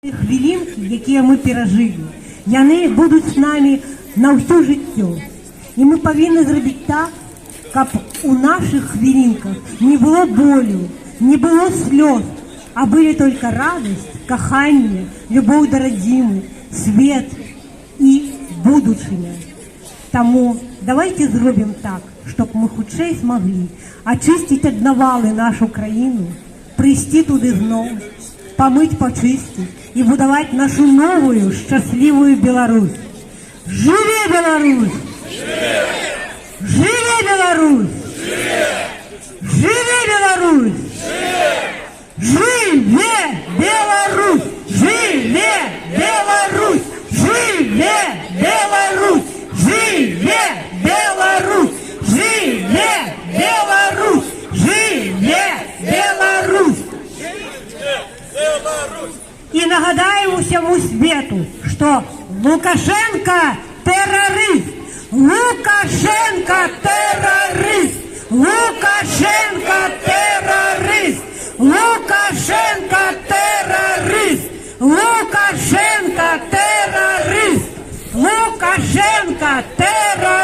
Хвилинки, якія мы перажылі, яны будуць з намі на ўсё жыццё. І мы павінны зрабіць так, каб у наших хвилинках не было болю, не было слёз, а были только радость, каханне, любоў да радзімы, свет і будучыня. Таму давайте зробім так, чтоб мы хутчэй смаглі ачысціць ад навалы нашу краіну, прыйсці туды зноў, помыть, почистить и будовать нашу новую счастливую Беларусь. Живи Беларусь! Живи Беларусь! Живи Беларусь! Живе Беларусь! Живе Беларусь! Живе Беларусь! Живе Беларусь! Живе Беларусь! Живе Беларусь! И нагадаем всему свету, что Лукашенко террорист! Лукашенко террорист! Лукашенко террорист! Лукашенко террорист! Лукашенко террорист! Лукашенко террорист!